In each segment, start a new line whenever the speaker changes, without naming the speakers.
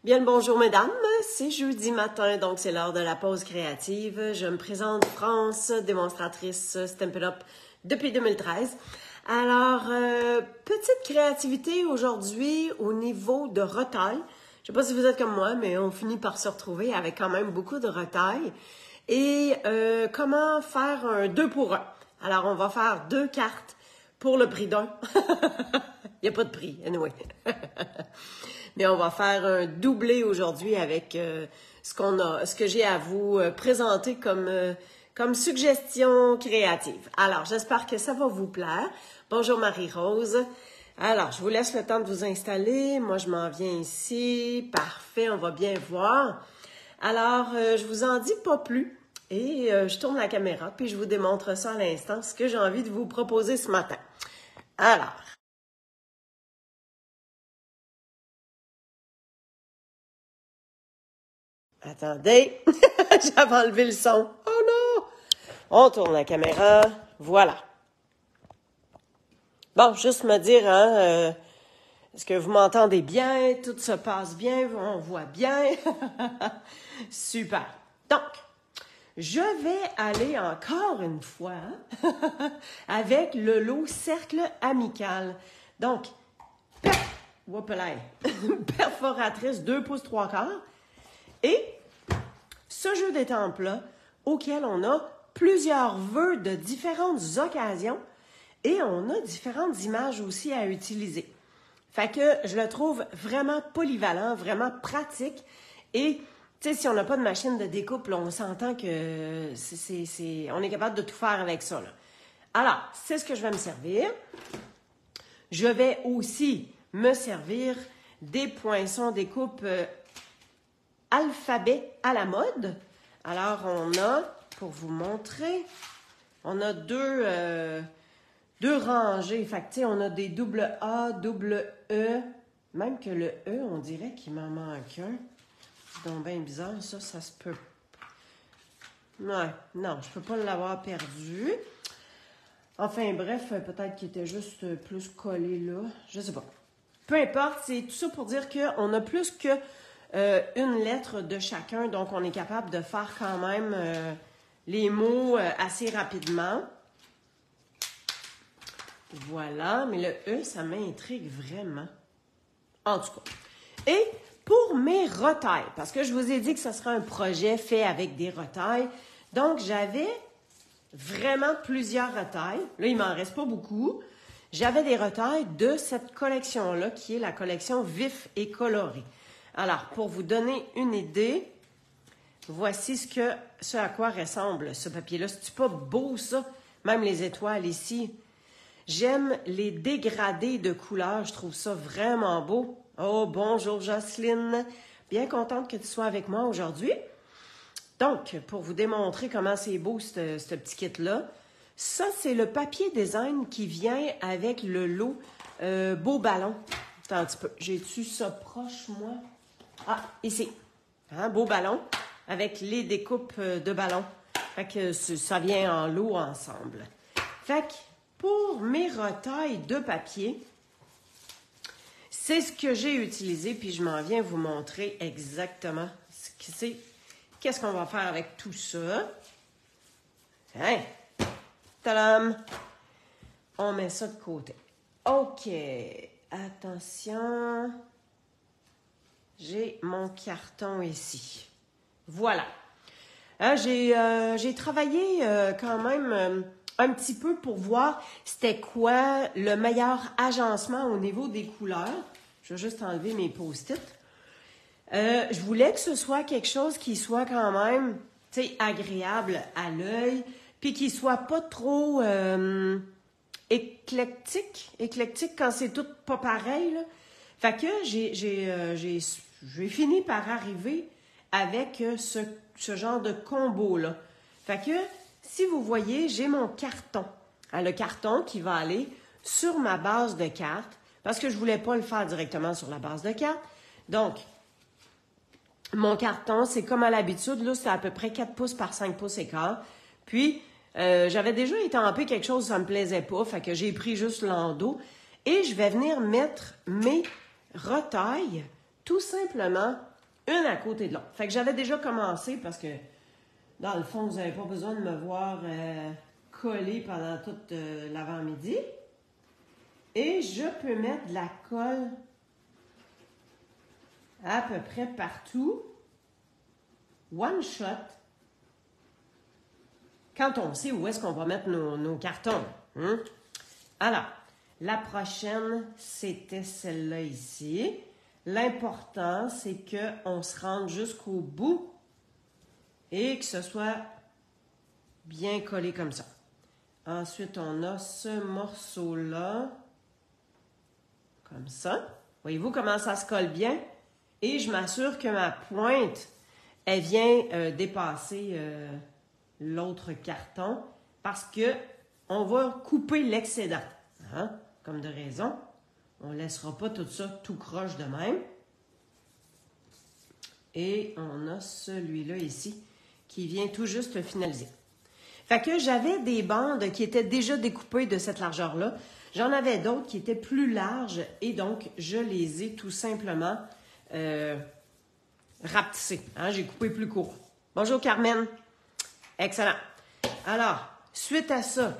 Bien le bonjour mesdames, c'est jeudi matin, donc c'est l'heure de la pause créative. Je me présente France, démonstratrice Stampin' Up depuis 2013. Alors, petite créativité aujourd'hui au niveau de retail. Je sais pas si vous êtes comme moi, mais on finit par se retrouver avec quand même beaucoup de retail. Et comment faire un 2 pour 1. Alors, on va faire 2 cartes pour le prix d'un. Il n'y a pas de prix, anyway. Mais on va faire un doublé aujourd'hui avec ce que j'ai à vous présenter comme suggestion créative. Alors, j'espère que ça va vous plaire. Bonjour Marie-Rose. Alors, je vous laisse le temps de vous installer. Moi, je m'en viens ici. Parfait, on va bien voir. Alors, je vous en dis pas plus. Et je tourne la caméra, puis je vous démontre ça à l'instant, ce que j'ai envie de vous proposer ce matin. Alors, attendez, j'avais enlevé le son. Oh non! On tourne la caméra. Voilà. Bon, juste me dire, hein, est-ce que vous m'entendez bien? Tout se passe bien? On voit bien? Super. Donc, je vais aller encore une fois avec le lot cercle amical. Donc, perforatrice 2 pouces 3 quarts. Et ce jeu d'étampes-là, auquel on a plusieurs vœux de différentes occasions et on a différentes images aussi à utiliser. Fait que je le trouve vraiment polyvalent, vraiment pratique. Et, tu sais, si on n'a pas de machine de découpe, là, on s'entend que on est capable de tout faire avec ça, là. Alors, c'est ce que je vais me servir. Je vais aussi me servir des poinçons découpe alphabet à la mode. Alors, on a, pour vous montrer, on a deux rangées. Fait que, tu sais, on a des double A, double E. Même que le E, on dirait qu'il m'en manque un. C'est donc bien bizarre, ça se peut. Ouais, non, je peux pas l'avoir perdu. Enfin, bref, peut-être qu'il était juste plus collé là. Je sais pas. Peu importe, c'est tout ça pour dire qu'on a plus que une lettre de chacun, donc on est capable de faire quand même les mots assez rapidement. Voilà, mais le E, ça m'intrigue vraiment. En tout cas. Et pour mes retails, parce que je vous ai dit que ce sera un projet fait avec des retails, donc j'avais vraiment plusieurs retails. Là, il m'en reste pas beaucoup. J'avais des retails de cette collection-là, qui est la collection Vif et Coloré. Alors, pour vous donner une idée, voici ce à quoi ressemble ce papier-là. C'est pas beau, ça? Même les étoiles ici. J'aime les dégradés de couleurs. Je trouve ça vraiment beau. Oh, bonjour Jocelyne. Bien contente que tu sois avec moi aujourd'hui. Donc, pour vous démontrer comment c'est beau, ce petit kit-là, ça, c'est le papier design qui vient avec le lot Beau Ballon. Attends un petit peu. J'ai-tu ça proche, moi? Ah, ici. Hein, Beau Ballon avec les découpes de ballons. Fait que ça vient en lot ensemble. Fait que pour mes retails de papier, c'est ce que j'ai utilisé, puis je m'en viens vous montrer exactement qu'est-ce qu'on va faire avec tout ça. Hein? Tadam! On met ça de côté. OK. Attention. J'ai mon carton ici. Voilà. J'ai travaillé quand même un petit peu pour voir c'était quoi le meilleur agencement au niveau des couleurs. Je vais juste enlever mes post-it. Je voulais que ce soit quelque chose qui soit quand même, tu sais, agréable à l'œil, puis qui soit pas trop éclectique quand c'est tout pas pareil, là. Fait que j'ai fini par arriver avec ce genre de combo-là. Fait que, si vous voyez, j'ai mon carton. Le carton qui va aller sur ma base de cartes, parce que je voulais pas le faire directement sur la base de cartes. Donc, mon carton, c'est comme à l'habitude, là, c'est à peu près 4 pouces par 5 pouces et quart. Puis, j'avais déjà étampé quelque chose, ça me plaisait pas, fait que j'ai pris juste l'endos. Et je vais venir mettre mes retails tout simplement une à côté de l'autre. Fait que j'avais déjà commencé parce que, dans le fond, vous n'avez pas besoin de me voir coller pendant toute l'avant-midi. Et je peux mettre de la colle à peu près partout. One shot. Quand on sait où est-ce qu'on va mettre nos cartons. Hein? Alors, la prochaine, c'était celle-là ici. L'important, c'est qu'on se rende jusqu'au bout et que ce soit bien collé comme ça. Ensuite, on a ce morceau-là, comme ça. Voyez-vous comment ça se colle bien? Et je m'assure que ma pointe, elle vient dépasser l'autre carton parce que on va couper l'excédent. Hein? Comme de raison. On ne laissera pas tout ça tout croche de même. Et on a celui-là ici qui vient tout juste finaliser. Fait que j'avais des bandes qui étaient déjà découpées de cette largeur-là. J'en avais d'autres qui étaient plus larges et donc je les ai tout simplement rapetissées. Hein? J'ai coupé plus court. Bonjour Carmen. Excellent. Alors, suite à ça,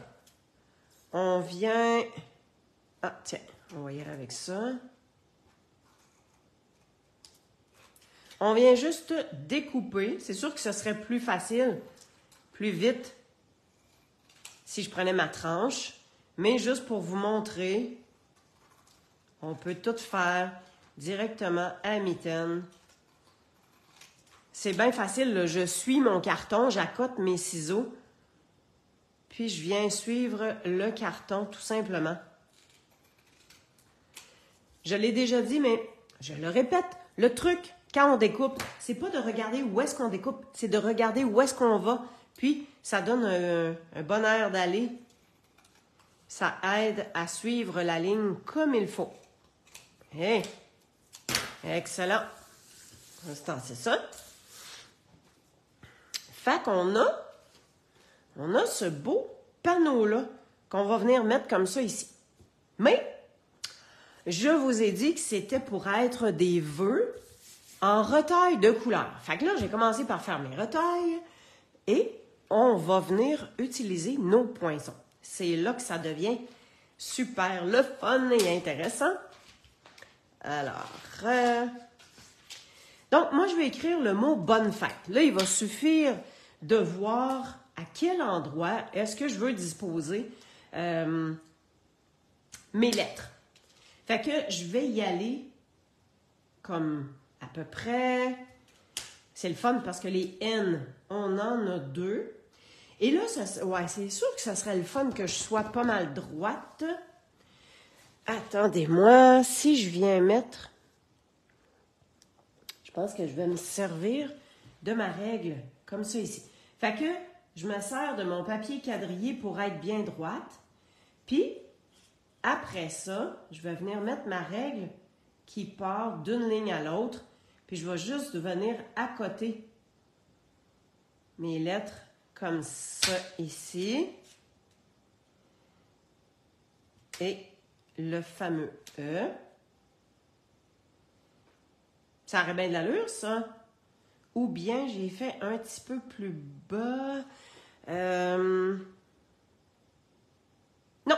on vient... Ah, tiens, on va y aller avec ça. On vient juste découper. C'est sûr que ce serait plus facile, plus vite, si je prenais ma tranche. Mais juste pour vous montrer, on peut tout faire directement à la mitaine. C'est bien facile, là. Je suis mon carton, j'accote mes ciseaux, puis je viens suivre le carton tout simplement. Je l'ai déjà dit, mais je le répète, le truc, quand on découpe, c'est pas de regarder où est-ce qu'on découpe, c'est de regarder où est-ce qu'on va. Puis, ça donne un bon air d'aller. Ça aide à suivre la ligne comme il faut. Hey! Excellent! C'est ça. Fait qu'on a ce beau panneau-là qu'on va venir mettre comme ça ici. Mais, je vous ai dit que c'était pour être des vœux en retaille de couleur. Fait que là, j'ai commencé par faire mes retailles et on va venir utiliser nos poinçons. C'est là que ça devient super le fun et intéressant. Alors, donc moi, je vais écrire le mot « bonne fête ». Là, il va suffire de voir à quel endroit est-ce que je veux disposer mes lettres. Fait que je vais y aller comme à peu près... C'est le fun parce que les N, on en a 2. Et là, ouais, c'est sûr que ça serait le fun que je sois pas mal droite. Attendez-moi, si je viens mettre... Je pense que je vais me servir de ma règle, comme ça ici. Fait que je me sers de mon papier quadrillé pour être bien droite. Puis, après ça, je vais venir mettre ma règle qui part d'une ligne à l'autre. Puis, je vais juste venir accoter mes lettres comme ça ici. Et le fameux E. Ça aurait bien de l'allure, ça. Ou bien j'ai fait un petit peu plus bas. Non.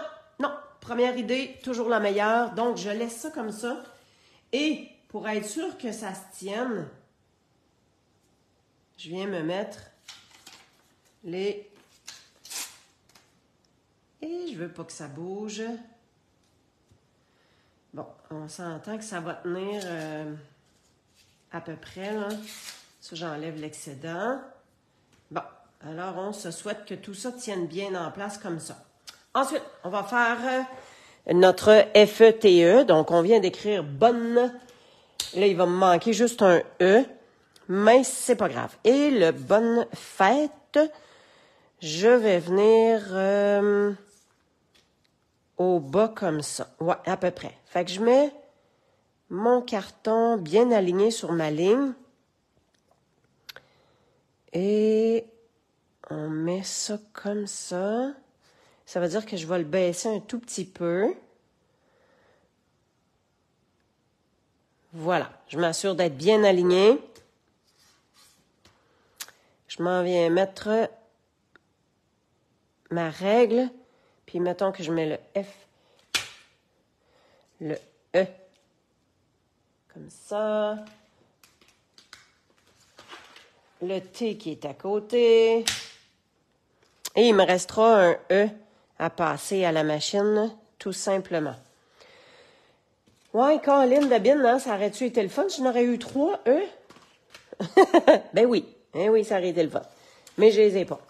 Première idée, toujours la meilleure. Donc, je laisse ça comme ça. Et pour être sûr que ça se tienne, je viens me mettre les... Et je veux pas que ça bouge. Bon, on s'entend que ça va tenir à peu près, là. Ça, j'enlève l'excédent. Bon, alors on se souhaite que tout ça tienne bien en place comme ça. Ensuite, on va faire notre FETE. Donc, on vient d'écrire « bonne ». Là, il va me manquer juste un E, mais c'est pas grave. Et le « bonne fête », je vais venir au bas comme ça. Ouais, à peu près. Fait que je mets mon carton bien aligné sur ma ligne. Et on met ça comme ça. Ça veut dire que je vais le baisser un tout petit peu. Voilà. Je m'assure d'être bien aligné. Je m'en viens mettre ma règle. Puis mettons que je mets le F, le E, comme ça. Le T qui est à côté. Et il me restera un E à passer à la machine, tout simplement. Ouais, Colin de Bin, hein, ça aurait-tu été le fun? Je n'aurais eu 3 E? Ben oui, ça aurait été le fun. Mais je les ai pas.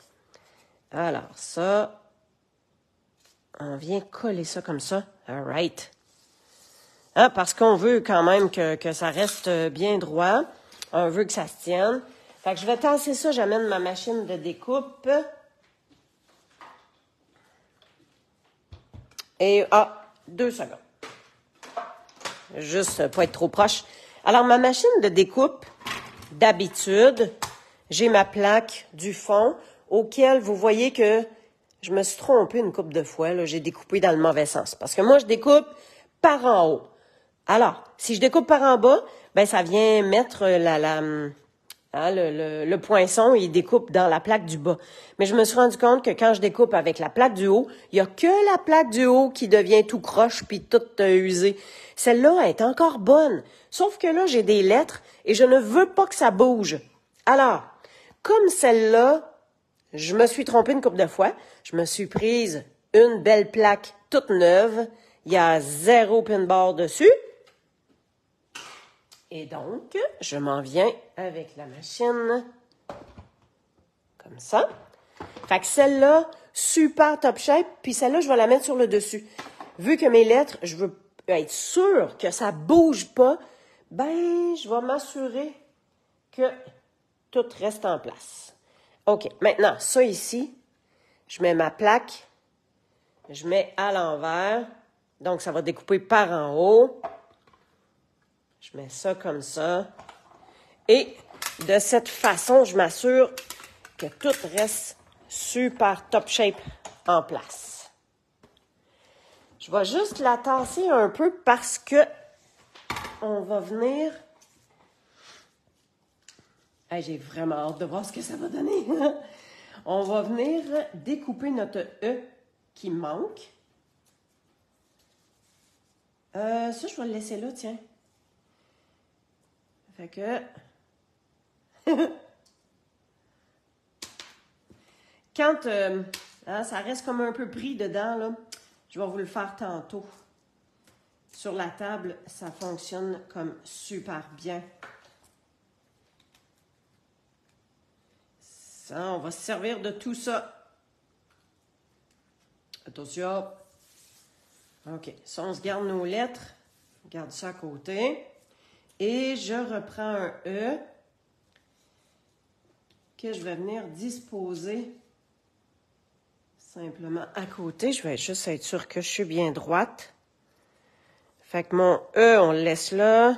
Alors, ça, on vient coller ça comme ça. All right. Hein, parce qu'on veut quand même que ça reste bien droit. On veut que ça se tienne. Fait que je vais tasser ça, j'amène ma machine de découpe. Et, 2 secondes. Juste pas être trop proche. Alors, ma machine de découpe, d'habitude, j'ai ma plaque du fond auquel vous voyez que je me suis trompée une couple de fois. Là, j'ai découpé dans le mauvais sens. Parce que moi, je découpe par en haut. Alors, si je découpe par en bas, ben ça vient mettre le poinçon, il découpe dans la plaque du bas. Mais je me suis rendu compte que quand je découpe avec la plaque du haut, il n'y a que la plaque du haut qui devient tout croche puis toute usée. Celle-là est encore bonne. Sauf que là, j'ai des lettres et je ne veux pas que ça bouge. Alors, comme celle-là, je me suis trompée une couple de fois. Je me suis prise une belle plaque toute neuve. Il y a 0 pin-bar dessus. Et donc, je m'en viens avec la machine, comme ça. Fait que celle-là, super top shape, puis celle-là, je vais la mettre sur le dessus. Vu que mes lettres, je veux être sûre que ça bouge pas, ben, je vais m'assurer que tout reste en place. OK, maintenant, ça ici, je mets ma plaque, je mets à l'envers, donc ça va découper par en haut. Je mets ça comme ça. Et de cette façon, je m'assure que tout reste super top shape en place. Je vais juste la tasser un peu parce que on va venir... Hey, j'ai vraiment hâte de voir ce que ça va donner. On va venir découper notre E qui manque. Ça, je vais le laisser là, tiens. Fait que... Quand ça reste comme un peu pris dedans, là, je vais vous le faire tantôt. Sur la table, ça fonctionne comme super bien. Ça, on va se servir de tout ça. Attention. OK. Ça, on se garde nos lettres. On garde ça à côté. Et je reprends un E que je vais venir disposer simplement à côté. Je vais juste être sûre que je suis bien droite. Fait que mon E, on le laisse là.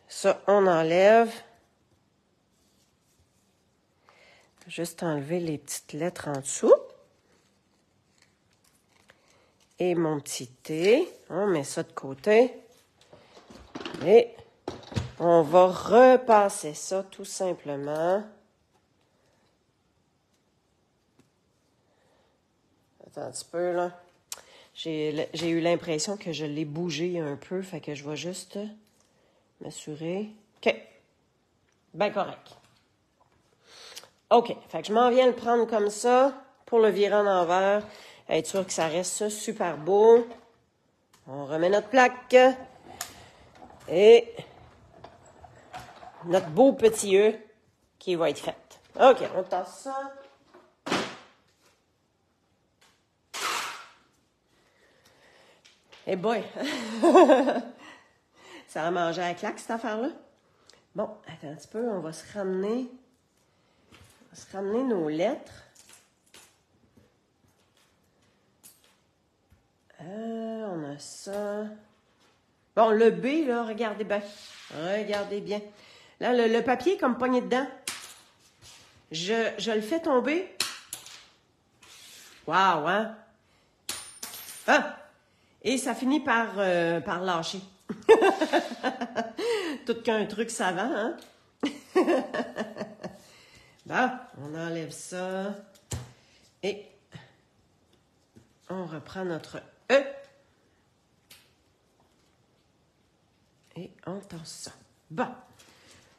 Ça, on enlève. Juste enlever les petites lettres en dessous. Et mon petit T. On met ça de côté. Et on va repasser ça tout simplement. Attends un petit peu, là. J'ai eu l'impression que je l'ai bougé un peu, fait que je vais juste m'assurer. OK. Ben correct. OK. Fait que je m'en viens le prendre comme ça pour le virer en envers. Être sûr que ça reste super beau. On remet notre plaque. Et notre beau petit E qui va être fait. OK, on tasse ça. Eh boy! Ça a mangé à la claque, cette affaire-là. Bon, attends un petit peu, on va se ramener. On va se ramener nos lettres. On a ça. Bon, le B, là, regardez bien. Regardez bien. Là, le papier est comme pogné dedans. Je le fais tomber. Wow, hein? Ah! Et ça finit par lâcher. Tout qu'un truc savant, hein? Bon, on enlève ça. Et on reprend notre E. Et on tasse ça. Bon.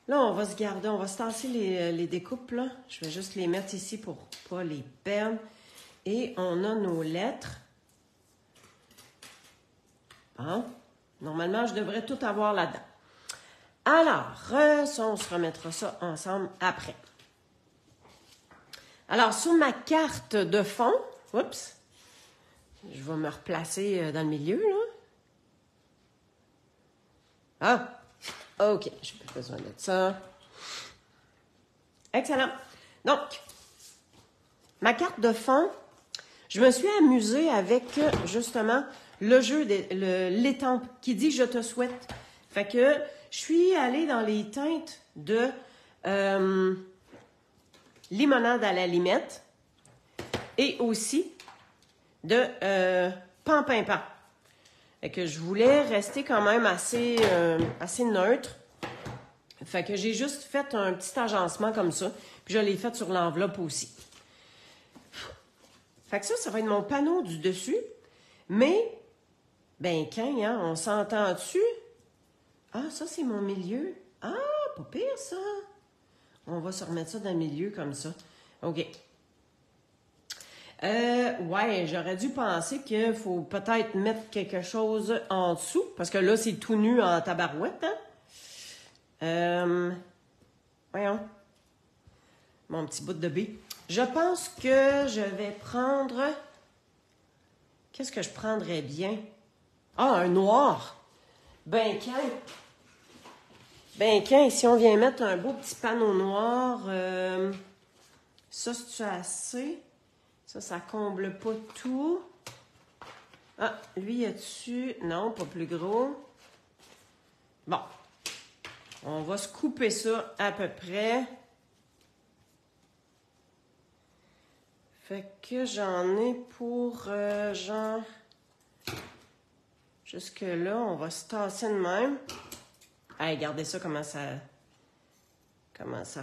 Là, on va se garder, on va se tasser les découpes, là. Je vais juste les mettre ici pour pas les perdre. Et on a nos lettres. Bon. Normalement, je devrais tout avoir là-dedans. Alors, ça, on se remettra ça ensemble après. Alors, sur ma carte de fond, oups, je vais me replacer dans le milieu, là. Ah, OK, je n'ai pas besoin de ça. Excellent. Donc, ma carte de fond, je me suis amusée avec, justement, le jeu de l'étampe qui dit « Je te souhaite ». Fait que je suis allée dans les teintes de limonade à la limette et aussi de pan-pin-pan. Fait que je voulais rester quand même assez neutre. Fait que j'ai juste fait un petit agencement comme ça. Puis je l'ai fait sur l'enveloppe aussi. Fait que ça va être mon panneau du dessus. Mais, ben quand, hein, on s'entend dessus. Ah, ça c'est mon milieu. Ah, pas pire ça. On va se remettre ça dans le milieu comme ça. OK. Ouais, j'aurais dû penser qu'il faut peut-être mettre quelque chose en dessous, parce que là, c'est tout nu en tabarouette, hein? Voyons. Mon petit bout de B. Je pense que je vais prendre... Qu'est-ce que je prendrais bien? Ah, un noir! Ben, si on vient mettre un beau petit panneau noir, ça, c'est-tu assez? Ça comble pas tout. Ah, lui, y a-tu? Non, pas plus gros. Bon. On va se couper ça à peu près. Fait que j'en ai pour, genre... Jusque-là, on va se tasser de même. Hey, regardez ça, comment ça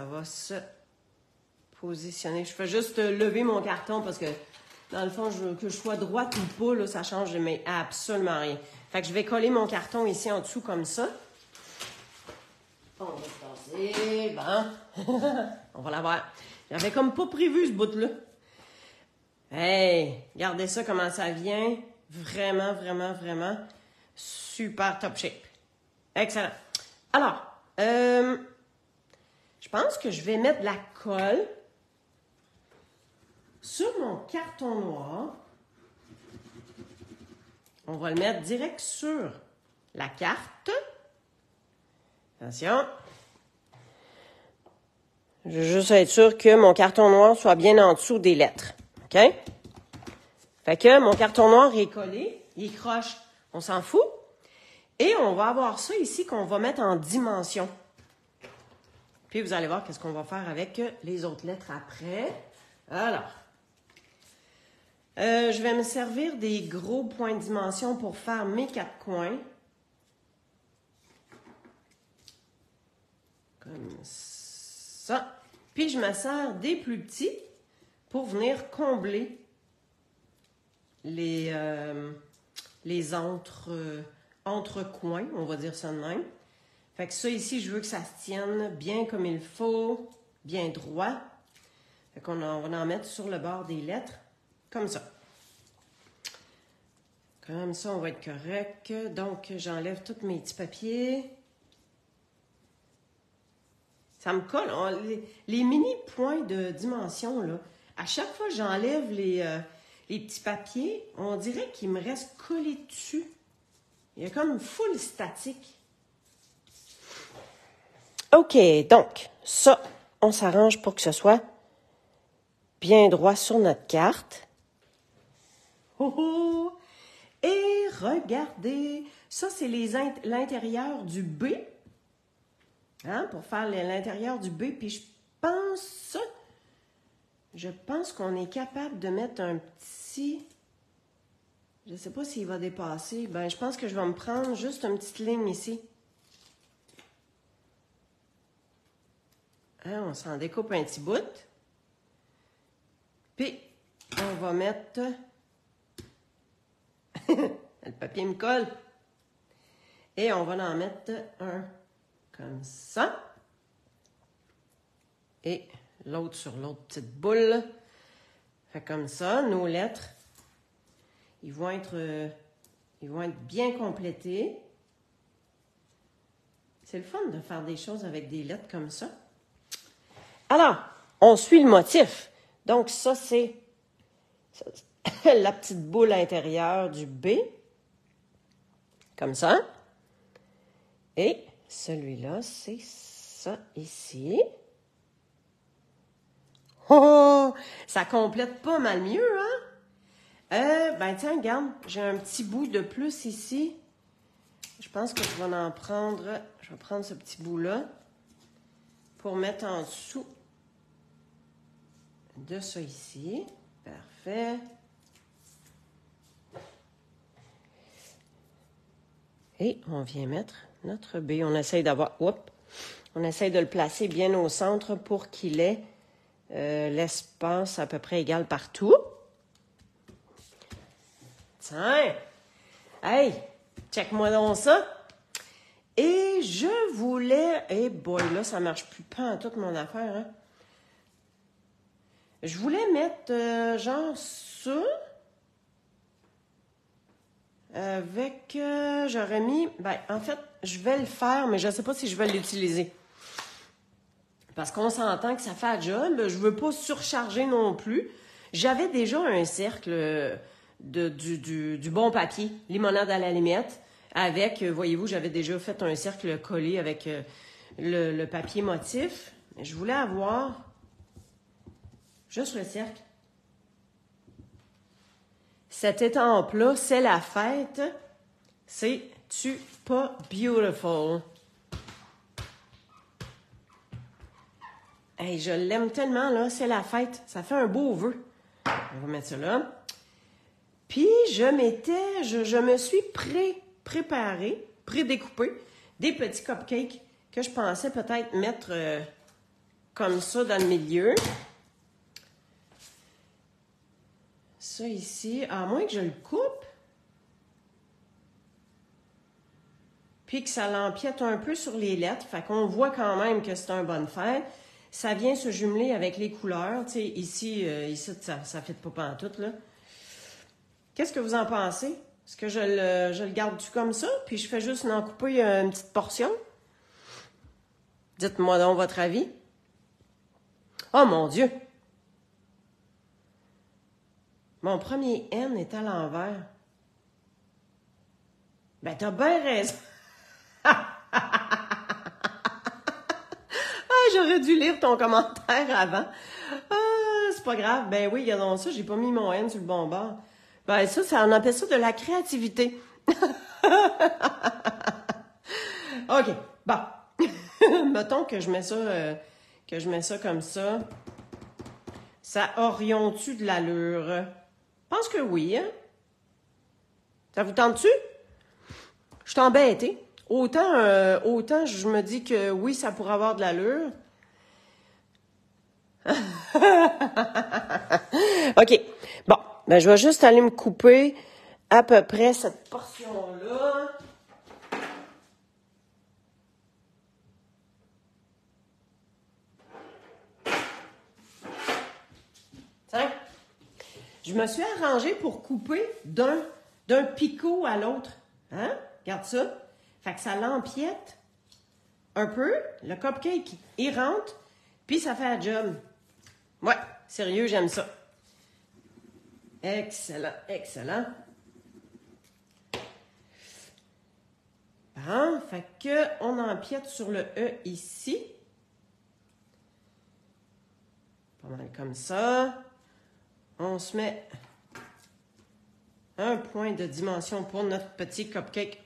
va se positionner. Je fais juste lever mon carton parce que, dans le fond, que je sois droite ou pas, là, ça change mais absolument rien. Fait que je vais coller mon carton ici en dessous comme ça. On va se tasser. Bon. On va l'avoir. J'avais comme pas prévu ce bout-là. Hey, regardez ça, comment ça vient. Vraiment, vraiment, vraiment super top shape. Excellent. Alors, je pense que je vais mettre de la colle sur mon carton noir. On va le mettre direct sur la carte. Attention. Je veux juste être sûr que mon carton noir soit bien en dessous des lettres. OK? Fait que mon carton noir est collé, il est croche, on s'en fout. Et on va avoir ça ici qu'on va mettre en dimension. Puis vous allez voir qu'est-ce qu'on va faire avec les autres lettres après. Alors, je vais me servir des gros points de dimension pour faire mes 4 coins. Comme ça. Puis je me sers des plus petits pour venir combler les entre-coins, on va dire ça de même. Fait que ça ici, je veux que ça se tienne bien comme il faut, bien droit. Fait qu'on va en mettre sur le bord des lettres, comme ça. Comme ça, on va être correct. Donc, j'enlève tous mes petits papiers. Ça me colle. Les mini points de dimension, là, à chaque fois que j'enlève les petits papiers, on dirait qu'il me reste collé dessus. Il y a comme full statique. OK, donc, ça, on s'arrange pour que ce soit bien droit sur notre carte. Oh oh! Et regardez, ça, c'est l'intérieur du B. Hein, pour faire l'intérieur du B. Puis je pense qu'on est capable de mettre un petit... Je ne sais pas s'il va dépasser. Ben, je pense que je vais me prendre juste une petite ligne ici. Hein, on s'en découpe un petit bout. Puis, on va mettre... Le papier me colle. Et on va en mettre un comme ça. Et l'autre sur l'autre petite boule. Fait comme ça, nos lettres, ils vont être bien complétés. C'est le fun de faire des choses avec des lettres comme ça. Alors, on suit le motif. Donc, ça, c'est la petite boule intérieure du B. Comme ça. Et celui-là, c'est ça ici. Oh! Ça complète pas mal mieux, hein? Ben tiens, regarde, j'ai un petit bout de plus ici. Je pense que je vais en prendre... Je vais prendre ce petit bout-là pour mettre en dessous de ça ici. Parfait. Et on vient mettre notre B. On essaye d'avoir... On essaye de le placer bien au centre pour qu'il ait l'espace à peu près égal partout. Tiens! Hey! Check-moi donc ça! Et je voulais... Eh boy, là, ça marche plus pas en toute mon affaire, hein? Je voulais mettre genre ça... Avec... j'aurais mis... Ben, en fait, je vais le faire, mais je ne sais pas si je vais l'utiliser. Parce qu'on s'entend que ça fait un job. Je ne veux pas surcharger non plus. J'avais déjà un cercle du bon papier, limonade à la limette, avec, voyez-vous, j'avais déjà fait un cercle collé avec le papier motif. Mais je voulais avoir juste le cercle. Cette étampe-là, c'est la fête. C'est-tu pas beautiful? Hey, je l'aime tellement, là. C'est la fête. Ça fait un beau vœu. On va mettre ça là. Puis, je me suis préparé, pré-découpé des petits cupcakes que je pensais peut-être mettre comme ça dans le milieu. Ça ici, à moins que je le coupe, puis que ça l'empiète un peu sur les lettres, fait qu'on voit quand même que c'est un bonne fête. Ça vient se jumeler avec les couleurs. Tu sais, ici, ça ne fait pas pantoute, là. Qu'est-ce que vous en pensez? Est-ce que je le garde-tu comme ça, puis je fais juste en couper une petite portion? Dites-moi donc votre avis. Oh mon Dieu! Mon premier N est à l'envers. Ben, t'as bien raison. J'aurais dû lire ton commentaire avant. C'est pas grave. Ben oui, regardons ça, j'ai pas mis mon N sur le bon bord. Ben ça, on appelle ça de la créativité. OK, bon. Mettons que je mets ça comme ça. Ça oriente-tu de l'allure? Je pense que oui, hein? Ça vous tente-tu? Je suis embêtée. Autant je me dis que oui, ça pourrait avoir de l'allure. OK. Bon, ben je vais juste aller me couper à peu près cette portion-là. Tiens, je me suis arrangée pour couper d'un picot à l'autre. Hein? Regarde ça. Fait que ça l'empiète un peu. Le cupcake, il rentre, puis ça fait la job. Ouais, sérieux, j'aime ça. Excellent, excellent. Bon, fait que on empiète sur le E ici. Pas mal comme ça. On se met un point de dimension pour notre petit cupcake.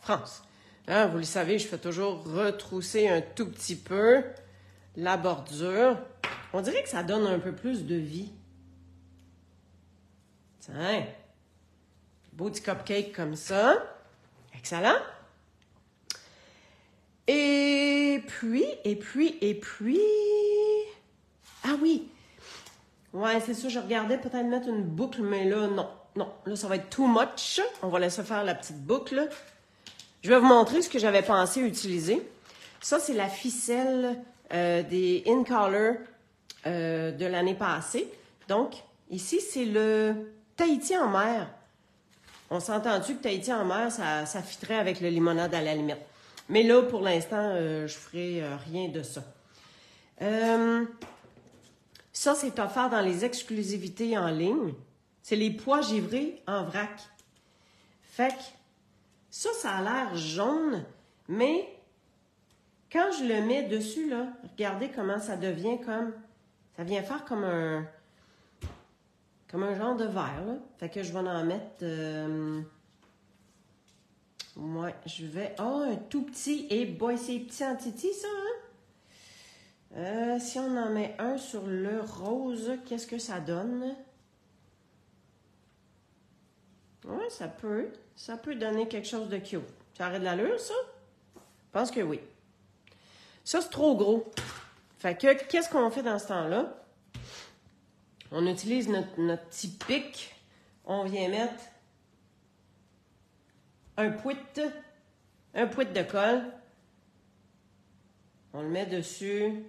France. Hein, vous le savez, je fais toujours retrousser un tout petit peu la bordure. On dirait que ça donne un peu plus de vie. Tiens. Beau petit cupcake comme ça. Excellent. Et puis... Ah oui! Ouais, c'est ça, je regardais peut-être mettre une boucle, mais là, non. Non, là, ça va être too much. On va laisser faire la petite boucle. Je vais vous montrer ce que j'avais pensé utiliser. Ça, c'est la ficelle des In Color de l'année passée. Donc, ici, c'est le Tahiti en mer. On s'entend-tu que Tahiti en mer, ça fitterait avec le limonade à la limite. Mais là, pour l'instant, je ferai rien de ça. Ça, c'est offert dans les exclusivités en ligne. C'est les pois givrés en vrac. Fait que ça a l'air jaune, mais quand je le mets dessus, là, regardez comment ça devient comme... Ça vient faire comme un genre de verre, là. Fait que je vais en mettre... ouais, je vais... Oh, un tout petit... Et boy, c'est petit en titi, ça, hein? Si on en met un sur le rose, qu'est-ce que ça donne? Oui, ça peut donner quelque chose de cute. Ça aurait de l'allure, ça? Je pense que oui. Ça, c'est trop gros. Fait que, qu'est-ce qu'on fait dans ce temps-là? On utilise notre petit pic. On vient mettre un pouit de colle. On le met dessus.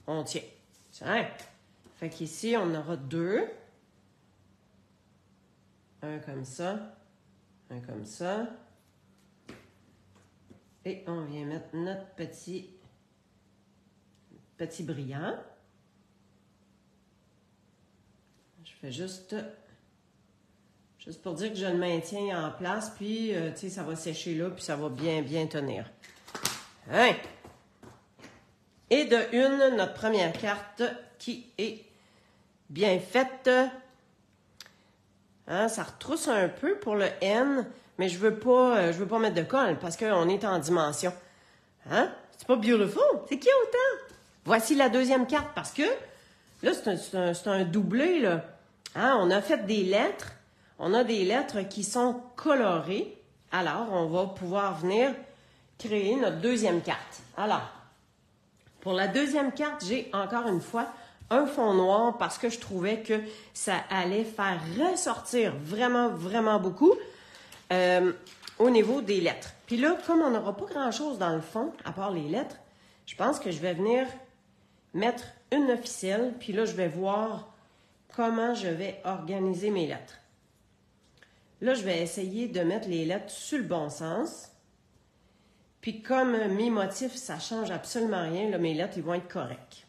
On tient. Tiens. Fait qu'ici, on aura deux. Un comme ça. Un comme ça. Et on vient mettre notre petit brillant. Je fais juste pour dire que je le maintiens en place, puis, tu sais, ça va sécher là, puis ça va bien tenir. Hein? Et de une, notre première carte qui est bien faite. Hein, ça retrousse un peu pour le N, mais je veux pas mettre de colle parce qu'on est en dimension. Hein? C'est pas beautiful? C'est qui autant? Voici la deuxième carte parce que là, c'est un doublé, là. Hein? On a fait des lettres. On a des lettres qui sont colorées. Alors, on va pouvoir venir créer notre deuxième carte. Alors, pour la deuxième carte, j'ai encore une fois un fond noir parce que je trouvais que ça allait faire ressortir vraiment beaucoup au niveau des lettres. Puis là, comme on n'aura pas grand-chose dans le fond, à part les lettres, je pense que je vais venir mettre une ficelle, puis là, je vais voir comment je vais organiser mes lettres. Là, je vais essayer de mettre les lettres sur le bon sens. Puis comme mes motifs, ça change absolument rien, là, mes lettres, ils vont être corrects.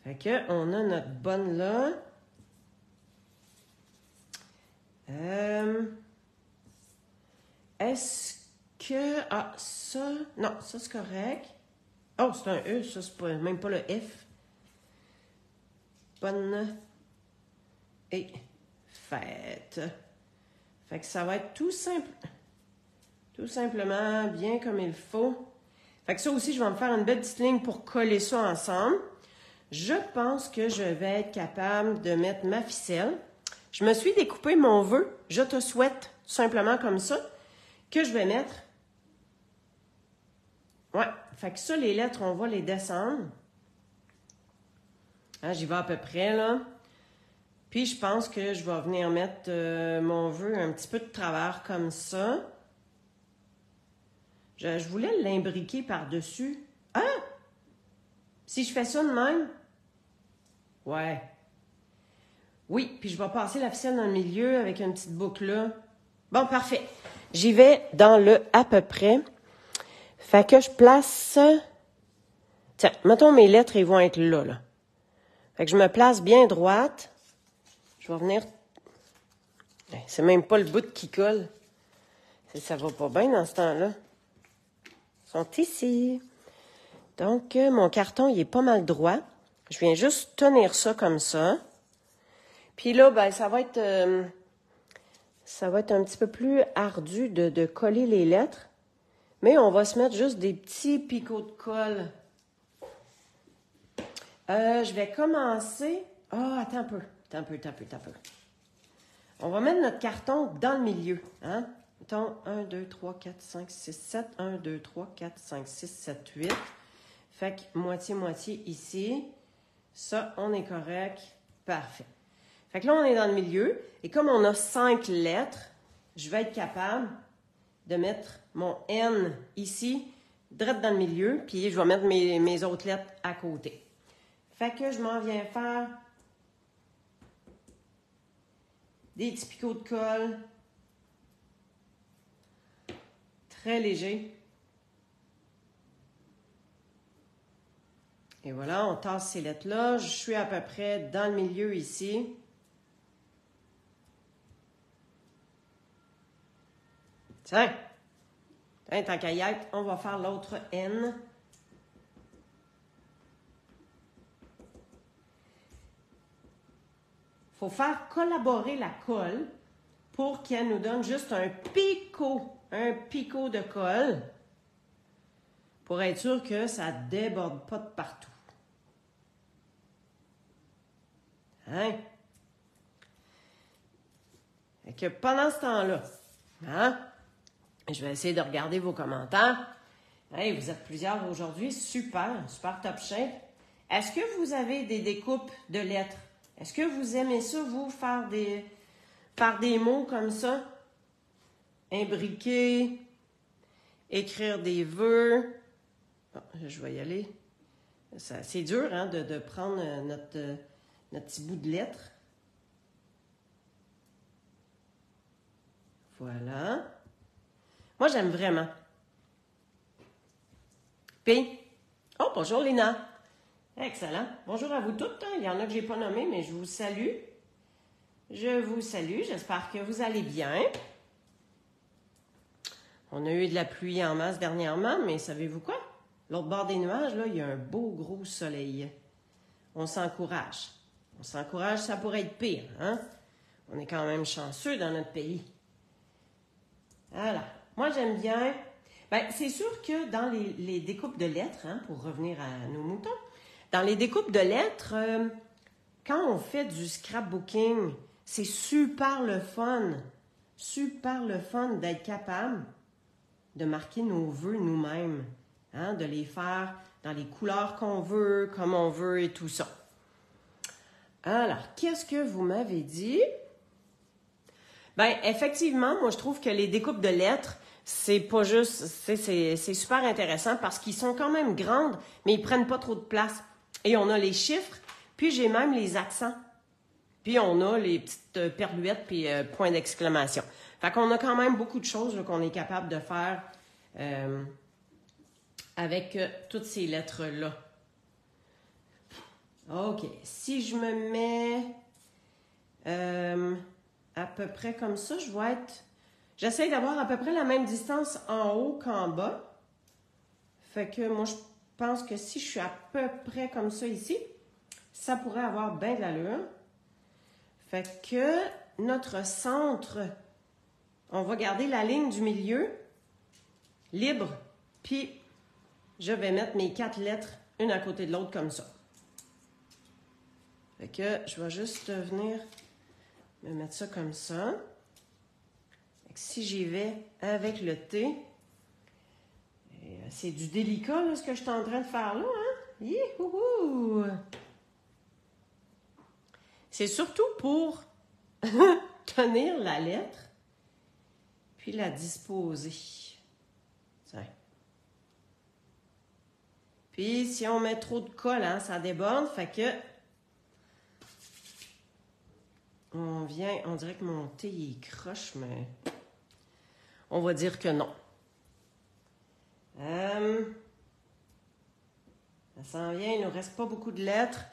Fait que, on a notre bonne là. Est-ce que... Ah, ça... Non, ça, c'est correct. Oh, c'est un E, ça, c'est même pas le F. Bonne et fête. Fait que ça va être tout simplement bien comme il faut. Fait que ça aussi, je vais me faire une belle petite ligne pour coller ça ensemble. Je pense que je vais être capable de mettre ma ficelle. Je me suis découpé mon vœu. Je te souhaite, tout simplement comme ça, que je vais mettre. Ouais, fait que ça, les lettres, on va les descendre. Hein, j'y vais à peu près, là. Puis, je pense que je vais venir mettre mon vœu un petit peu de travers comme ça. Je voulais l'imbriquer par-dessus. Ah! Si je fais ça de même? Ouais. Oui, puis je vais passer la ficelle dans le milieu avec une petite boucle là. Bon, parfait. J'y vais dans le à peu près. Fait que je place... Tiens, mettons mes lettres, ils vont être là. Fait que je me place bien droite. Je vais venir... C'est même pas le bout qui colle. Ça va pas bien dans ce temps-là. Ils sont ici. Donc, mon carton, il est pas mal droit. Je viens juste tenir ça comme ça. Puis là, ben, ça va être un petit peu plus ardu de coller les lettres. Mais on va se mettre juste des petits picots de colle. Je vais commencer... Ah, attends un peu. On va mettre notre carton dans le milieu. Hein? mettons 1, 2, 3, 4, 5, 6, 7. 1, 2, 3, 4, 5, 6, 7, 8. Fait que moitié-moitié ici. Ça, on est correct. Parfait. Fait que là, on est dans le milieu. Et comme on a 5 lettres, je vais être capable de mettre mon N ici, direct dans le milieu, puis je vais mettre mes autres lettres à côté. Fait que je m'en viens faire des petits picots de colle très légers. Et voilà, on tasse ces lettres-là. Je suis à peu près dans le milieu ici. Tiens, tant qu'à y être, on va faire l'autre N. Il faut faire collaborer la colle pour qu'elle nous donne juste un picot de colle pour être sûr que ça ne déborde pas de partout. Hein? Et que pendant ce temps-là, hein? Je vais essayer de regarder vos commentaires. Hey, vous êtes plusieurs aujourd'hui. Super, super top shape. Est-ce que vous avez des découpes de lettres? Est-ce que vous aimez ça, vous, faire des mots comme ça? Imbriquer, écrire des vœux. Bon, je vais y aller. C'est dur, hein, de prendre notre petit bout de lettre. Voilà. Moi, j'aime vraiment. Puis, oh, bonjour Lina. Excellent. Bonjour à vous toutes. Il y en a que je n'ai pas nommé, mais je vous salue. Je vous salue. J'espère que vous allez bien. On a eu de la pluie en masse dernièrement, mais savez-vous quoi? L'autre bord des nuages, là, il y a un beau gros soleil. On s'encourage. On s'encourage, ça pourrait être pire, hein? On est quand même chanceux dans notre pays. Voilà. Moi, j'aime bien. Bien, c'est sûr que dans les découpes de lettres, hein, pour revenir à nos moutons, dans les découpes de lettres, quand on fait du scrapbooking, c'est super le fun d'être capable de marquer nos vœux nous-mêmes, hein, de les faire dans les couleurs qu'on veut, comme on veut et tout ça. Alors, qu'est-ce que vous m'avez dit? Bien, effectivement, moi, je trouve que les découpes de lettres, c'est pas juste, c'est super intéressant parce qu'ils sont quand même grandes, mais ils prennent pas trop de place. Et on a les chiffres, puis j'ai même les accents. Puis on a les petites perluettes puis points d'exclamation. Fait qu'on a quand même beaucoup de choses qu'on est capable de faire avec toutes ces lettres-là. OK. Si je me mets à peu près comme ça, je vais être... J'essaie d'avoir à peu près la même distance en haut qu'en bas. Fait que moi, je pense que si je suis à peu près comme ça ici, ça pourrait avoir bien de l'allure. Fait que notre centre, on va garder la ligne du milieu libre, puis je vais mettre mes 4 lettres une à côté de l'autre comme ça. Fait que je vais juste venir me mettre ça comme ça. Fait que si j'y vais avec le T, c'est du délicat là, ce que je suis en train de faire là, hein? Youhou! C'est surtout pour tenir la lettre, puis la disposer. Tiens. Puis, si on met trop de colle, hein, ça déborde, fait que on dirait que mon thé il croche, mais on va dire que non. Ça s'en vient, il ne nous reste pas beaucoup de lettres.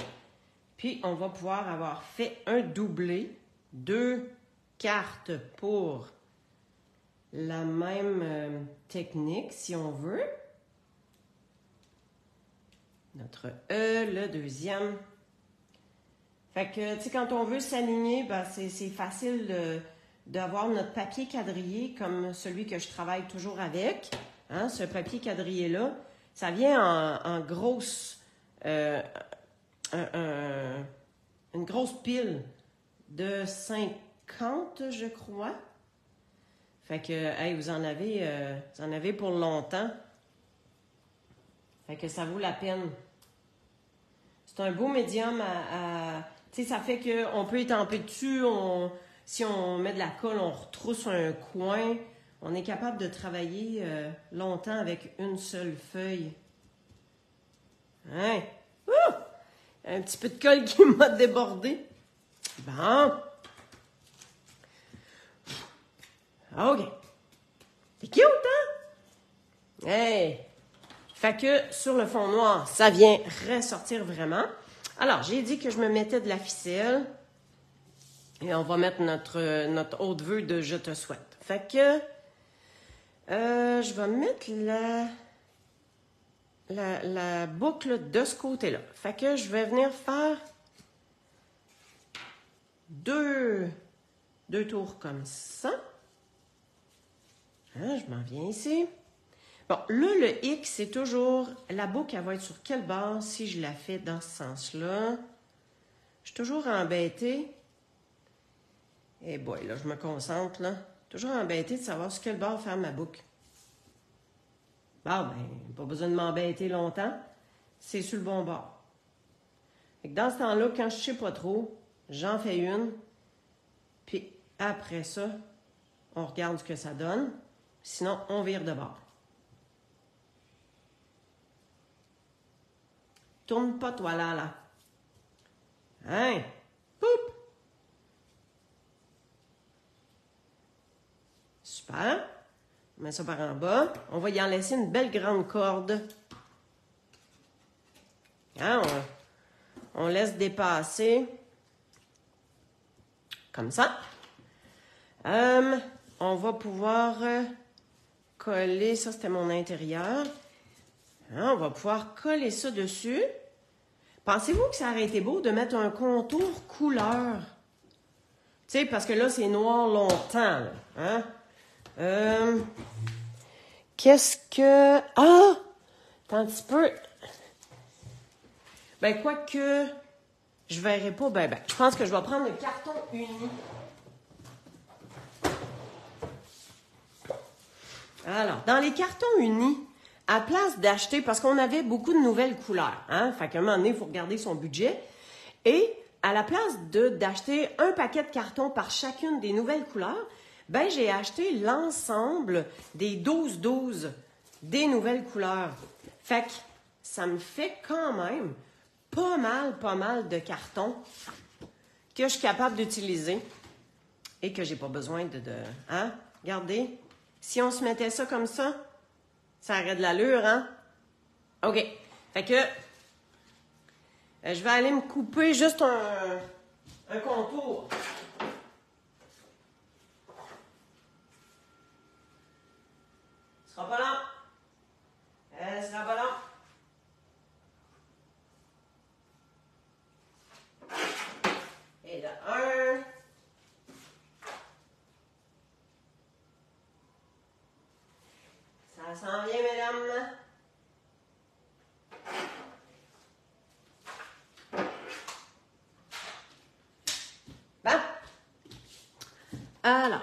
Puis, on va pouvoir avoir fait un doublé, 2 cartes pour la même technique, si on veut. Notre E, le deuxième. Fait que, tu sais, quand on veut s'aligner, ben, c'est facile d'avoir notre papier quadrillé comme celui que je travaille toujours avec. Hein, ce papier quadrillé-là, ça vient en grosse... une grosse pile de 50, je crois. Fait que, hey, vous en avez pour longtemps. Fait que ça vaut la peine. C'est un beau médium tu sais, ça fait qu'on peut étamper dessus. Si on met de la colle, on retrousse un coin. On est capable de travailler longtemps avec une seule feuille. Hein? Ouh! Un petit peu de colle qui m'a débordé. Bon. OK. C'est cute, hein? Hey! Fait que sur le fond noir, ça vient ressortir vraiment. Alors, j'ai dit que je me mettais de la ficelle. Et on va mettre notre haut de vœu de « Je te souhaite ». Fait que je vais mettre la boucle de ce côté-là. Fait que je vais venir faire deux tours comme ça. Hein, je m'en viens ici. Bon, là, le X, c'est toujours... La boucle, elle va être sur quelle bord si je la fais dans ce sens-là? Je suis toujours embêtée. Eh boy, là, je me concentre, là. Toujours embêtée de savoir sur quel bord faire ma boucle. Bon, ben, pas besoin de m'embêter longtemps. C'est sur le bon bord. Fait que dans ce temps-là, quand je ne sais pas trop, j'en fais une. Puis après ça, on regarde ce que ça donne. Sinon, on vire de bord. Tourne pas, toi, là. Hein? Poup! Super. On met ça par en bas. On va y en laisser une belle grande corde. Hein? On laisse dépasser. Comme ça. On va pouvoir coller. Ça, c'était mon intérieur. Hein? On va pouvoir coller ça dessus. Pensez-vous que ça aurait été beau de mettre un contour couleur? Tu sais, parce que là, c'est noir longtemps. Là, hein? Qu'est-ce que... Ah! Attends un petit peu. Ben, quoique, je verrai pas. Ben. Je pense que je vais prendre le carton uni. Alors, dans les cartons unis, à place d'acheter, parce qu'on avait beaucoup de nouvelles couleurs, hein? Fait qu'à un moment donné, il faut regarder son budget. Et à la place d'acheter un paquet de cartons par chacune des nouvelles couleurs, ben j'ai acheté l'ensemble des 12 des nouvelles couleurs. Fait que ça me fait quand même pas mal de cartons que je suis capable d'utiliser et que j'ai pas besoin hein? Regardez, si on se mettait ça comme ça aurait de l'allure, hein? OK. Fait que je vais aller me couper juste un contour. Ce sera pas long. Ce sera pas long. Et de 1. Ça s'en vient, mesdames. Bon. Alors,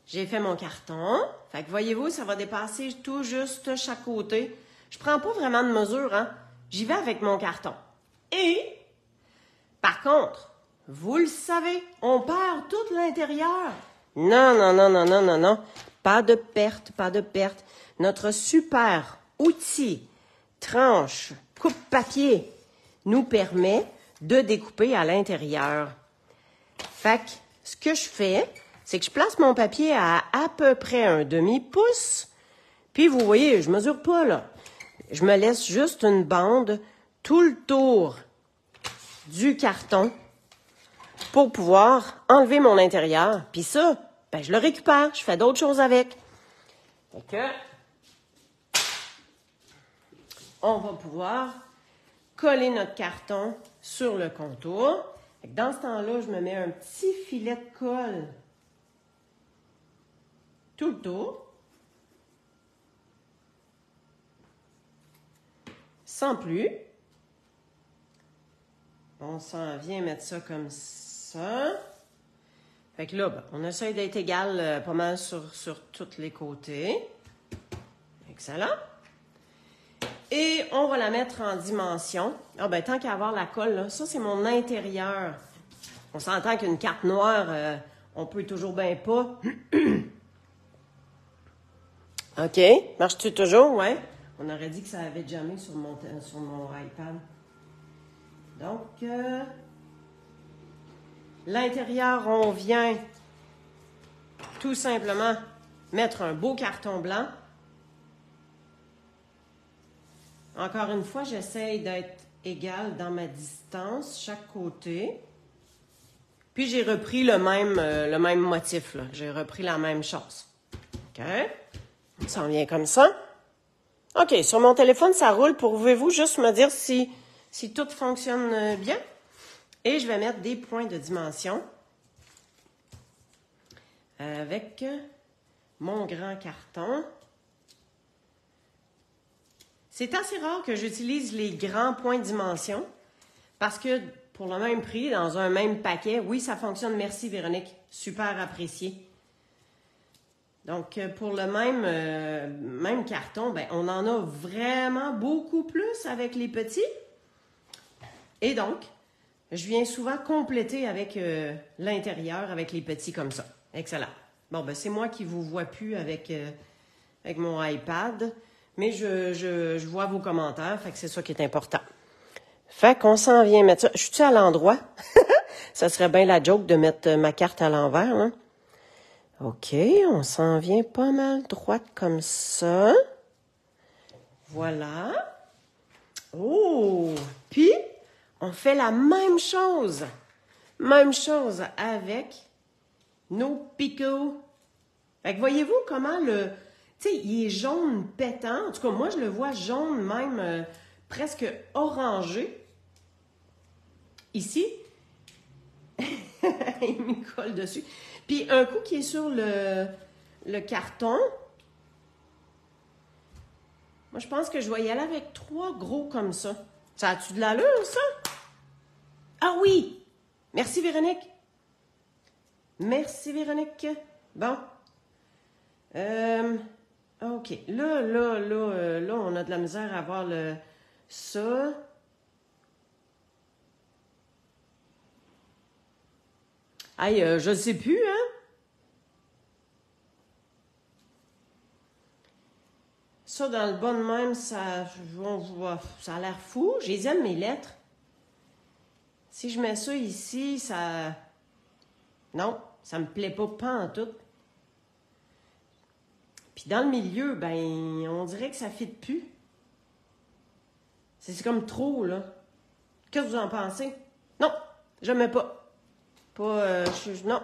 j'ai fait mon carton. Fait que voyez-vous, ça va dépasser tout juste chaque côté. Je prends pas vraiment de mesure, hein. J'y vais avec mon carton. Et, par contre, vous le savez, on perd tout l'intérieur. Non. Pas de perte. Notre super outil tranche coupe-papier nous permet de découper à l'intérieur. Fait que, ce que je fais, c'est que je place mon papier à peu près un demi-pouce. Puis, vous voyez, je mesure pas, là. Je me laisse juste une bande tout le tour du carton pour pouvoir enlever mon intérieur. Puis ça, ben, je le récupère. Je fais d'autres choses avec. Fait que, on va pouvoir coller notre carton sur le contour. Fait que dans ce temps-là, je me mets un petit filet de colle tout le tour. Sans plus. On s'en vient mettre ça comme ça. Fait que là, ben, on essaie d'être égal pas mal sur tous les côtés. Excellent. Et on va la mettre en dimension. Ah ben, tant qu'à avoir la colle, là, ça c'est mon intérieur. On s'entend qu'une carte noire, on peut toujours bien pas. OK. Marche-tu toujours? Ouais. On aurait dit que ça avait jamais sur mon iPad. Donc, l'intérieur, on vient tout simplement mettre un beau carton blanc. Encore une fois, j'essaye d'être égale dans ma distance, chaque côté. Puis j'ai repris le même motif, là. J'ai repris la même chose. OK? On s'en vient comme ça. OK, sur mon téléphone, ça roule. Pouvez-vous juste me dire si tout fonctionne bien? Et je vais mettre des points de dimension avec mon grand carton. C'est assez rare que j'utilise les grands points de dimension parce que pour le même prix, dans un même paquet, oui, ça fonctionne. Merci, Véronique. Super apprécié. Donc, pour le même carton, ben, on en a vraiment beaucoup plus avec les petits. Et donc, je viens souvent compléter avec l'intérieur, avec les petits comme ça. Excellent. Bon, ben, c'est moi qui ne vous vois plus avec mon iPad, mais je vois vos commentaires, fait que c'est ça qui est important. Fait qu'on s'en vient mettre ça. Je suis-tu à l'endroit? Ça serait bien la joke de mettre ma carte à l'envers, hein? OK, on s'en vient pas mal droite comme ça. Voilà. Oh! Puis, on fait la même chose. Même chose avec nos picots. Fait que voyez-vous comment le... Tu sais, il est jaune pétant. En tout cas, moi, je le vois jaune même presque orangé. Ici. Il me colle dessus. Puis un coup qui est sur le carton, moi, je pense que je vais y aller avec 3 gros comme ça. Ça a-tu de l'allure, ça? Ah oui! Merci, Véronique. Merci, Véronique. Bon. OK. Là, on a de la misère à voir ça. Aïe, je ne sais plus, hein? Ça, dans le bas de même, ça a l'air fou. Je les aime, mes lettres. Si je mets ça ici, ça... Non, ça me plaît pas en tout. Puis dans le milieu, ben, on dirait que ça ne fit plus. C'est comme trop, là. Qu'est-ce que vous en pensez? Non, je ne mets pas. Non.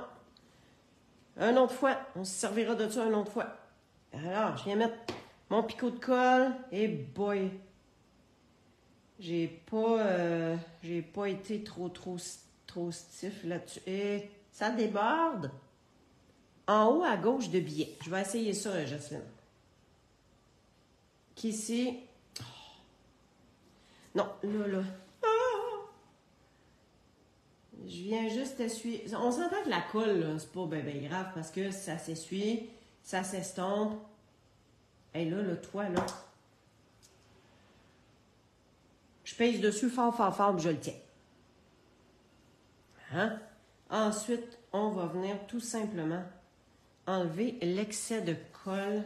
Une autre fois. On se servira de ça une autre fois. Alors, je viens mettre mon picot de colle. Et boy! J'ai pas été trop stiff là-dessus. Et ça déborde. En haut à gauche de billet. Je vais essayer ça, Jocelyne. Qu'ici. Oh. Non, là. Je viens juste essuyer. On s'entend que la colle, c'est pas bien grave parce que ça s'essuie, ça s'estompe. Et là, le toit, là. Je pèse dessus fort, puis je le tiens. Hein? Ensuite, on va venir tout simplement enlever l'excès de colle.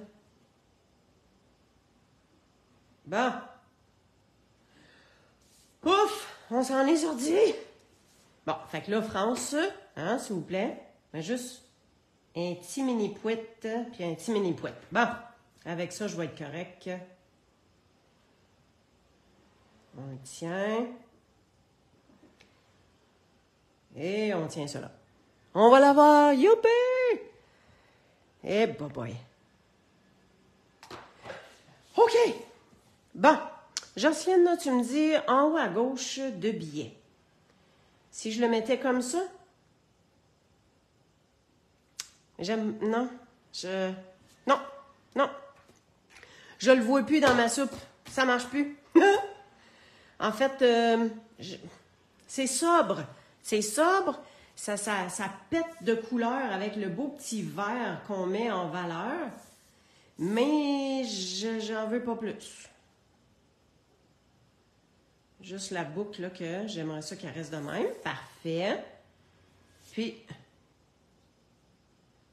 Bon. Ouf! On s'en est sorti! Bon, fait que là, France, hein, s'il vous plaît, ben juste un petit mini-pouette, puis un petit mini-pouette. Bon, avec ça, je vais être correct. On tient. Et on tient cela. On va l'avoir! Youpi! Eh, boy. OK! Bon, Jocelyne, tu me dis en haut à gauche de billet. Si je le mettais comme ça? Non. Non. Je le vois plus dans ma soupe. Ça marche plus. En fait, c'est sobre. C'est sobre. ça pète de couleur avec le beau petit vert qu'on met en valeur. Mais j'en veux pas plus. Juste la boucle là, que j'aimerais ça qu'elle reste de même. Parfait. Puis,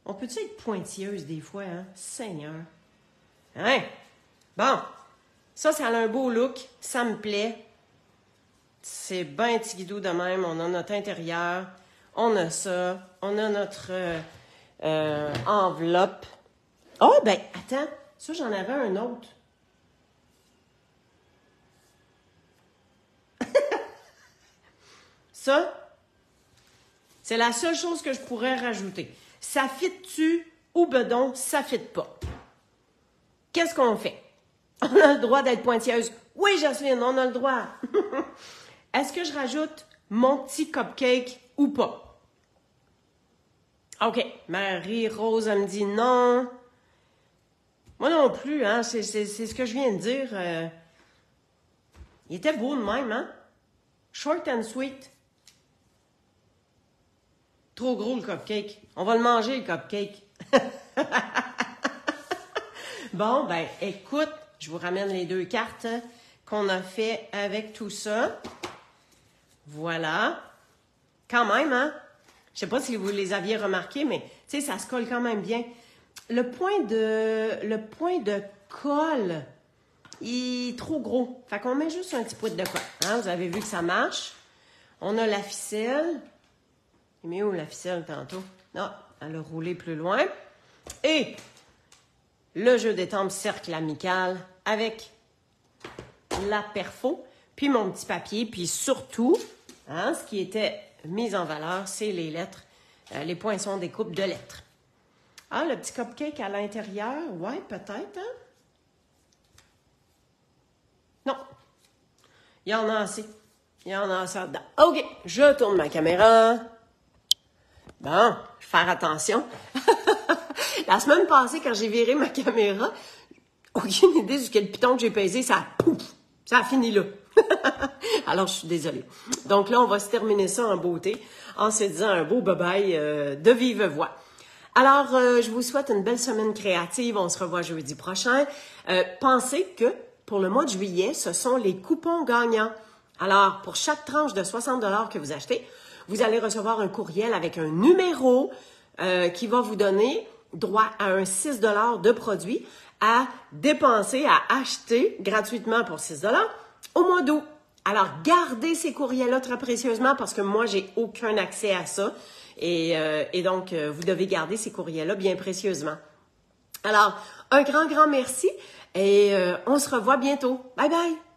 on peut-tu être pointilleuse des fois, hein? Seigneur. Hein? Bon. Ça a un beau look. Ça me plaît. C'est bien tigidou de même. On a notre intérieur. On a ça. On a notre enveloppe. Oh, ben, attends. Ça, j'en avais un autre. Ça, c'est la seule chose que je pourrais rajouter. Ça fit-tu ou bedon, ça fit pas. Qu'est-ce qu'on fait? On a le droit d'être pointilleuse. Oui, Jocelyne, on a le droit. Est-ce que je rajoute mon petit cupcake ou pas? OK. Marie-Rose, elle me dit non. Moi non plus, hein. C'est ce que je viens de dire. Il était beau de même, hein? Short and sweet. Trop gros le cupcake. On va le manger, le cupcake. Bon, ben, écoute, je vous ramène les 2 cartes qu'on a fait avec tout ça. Voilà. Quand même, hein? Je sais pas si vous les aviez remarqués, mais, tu sais, ça se colle quand même bien. Le point de colle, il est trop gros. Fait qu'on met juste un petit pouet de colle. Hein? Vous avez vu que ça marche. On a la ficelle. Il met où la ficelle tantôt? Non, elle a roulé plus loin. Et le jeu d'étampes cercle amical avec la perfo, puis mon petit papier, puis surtout, hein, ce qui était mis en valeur, c'est les lettres, les poinçons des coupes de lettres. Ah, le petit cupcake à l'intérieur, ouais, peut-être, hein? Non, il y en a assez. Il y en a assez dedans. OK, je tourne ma caméra. Bon, je vais faire attention. La semaine passée, quand j'ai viré ma caméra, aucune idée de quel piton que j'ai pesé, ça a fini là. Alors, je suis désolée. Donc là, on va se terminer ça en beauté, en se disant un beau bye-bye de vive voix. Alors, je vous souhaite une belle semaine créative. On se revoit jeudi prochain. Pensez que pour le mois de juillet, ce sont les coupons gagnants. Alors, pour chaque tranche de 60 $ que vous achetez, vous allez recevoir un courriel avec un numéro qui va vous donner droit à un 6 $ de produit à dépenser, à acheter gratuitement pour 6 $ au mois d'août. Alors, gardez ces courriels-là très précieusement parce que moi, j'ai aucun accès à ça. Et donc, vous devez garder ces courriels-là bien précieusement. Alors, un grand merci et on se revoit bientôt. Bye bye!